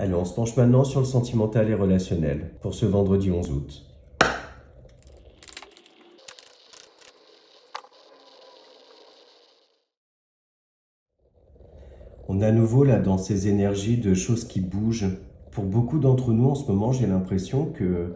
Allez, on se penche maintenant sur le sentimental et relationnel pour ce vendredi 11 août. On est à nouveau là dans ces énergies de choses qui bougent. Pour beaucoup d'entre nous en ce moment, j'ai l'impression que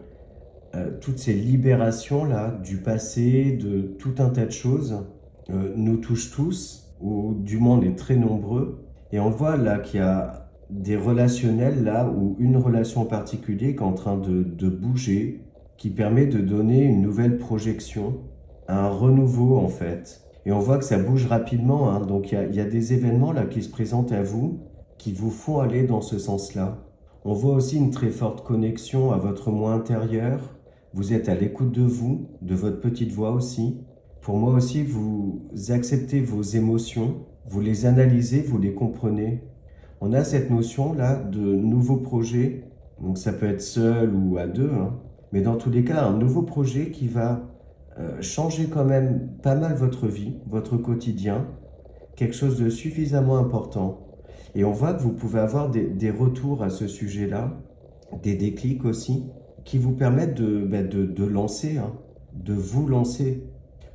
toutes ces libérations là du passé, de tout un tas de choses, nous touchent tous, ou du moins on est très nombreux. Et on voit là qu'il y a des relationnels là, ou une relation en particulier qui est en train de bouger, qui permet de donner une nouvelle projection, un renouveau en fait. Et on voit que ça bouge rapidement, hein. Donc il y a des événements là qui se présentent à vous, qui vous font aller dans ce sens-là. On voit aussi une très forte connexion à votre moi intérieur. Vous êtes à l'écoute de vous, de votre petite voix aussi. Pour moi aussi, vous acceptez vos émotions, vous les analysez, vous les comprenez. On a cette notion-là de nouveau projet, donc ça peut être seul ou à deux, hein. Mais dans tous les cas, un nouveau projet qui va changer quand même pas mal votre vie, votre quotidien, quelque chose de suffisamment important. Et on voit que vous pouvez avoir des retours à ce sujet-là, des déclics aussi, qui vous permettent de lancer, hein, de vous lancer.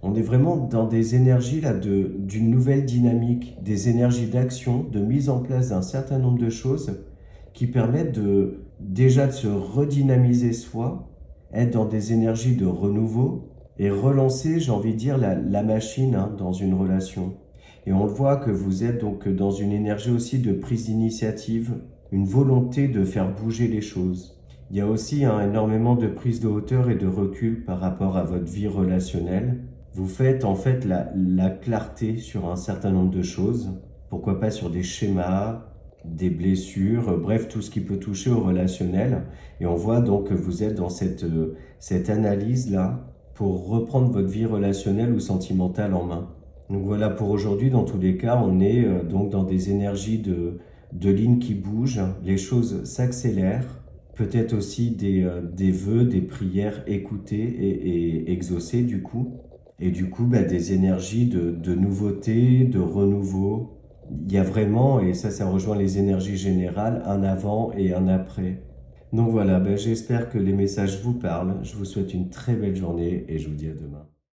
On est vraiment dans des énergies là d'une nouvelle dynamique, des énergies d'action, de mise en place d'un certain nombre de choses qui permettent déjà de se redynamiser soi, être dans des énergies de renouveau et relancer, j'ai envie de dire, la machine, hein, dans une relation. Et on le voit que vous êtes donc dans une énergie aussi de prise d'initiative, une volonté de faire bouger les choses. Il y a aussi, hein, énormément de prise de hauteur et de recul par rapport à votre vie relationnelle. Vous faites en fait la clarté sur un certain nombre de choses. Pourquoi pas sur des schémas, des blessures, bref, tout ce qui peut toucher au relationnel. Et on voit donc que vous êtes dans cette analyse-là pour reprendre votre vie relationnelle ou sentimentale en main. Donc voilà pour aujourd'hui. Dans tous les cas, on est donc dans des énergies de lignes qui bougent. Les choses s'accélèrent. Peut-être aussi des vœux, des prières écoutées et exaucées du coup. Et du coup, des énergies de nouveauté, de renouveau. Il y a vraiment, et ça rejoint les énergies générales, un avant et un après. Donc voilà, j'espère que les messages vous parlent. Je vous souhaite une très belle journée et je vous dis à demain.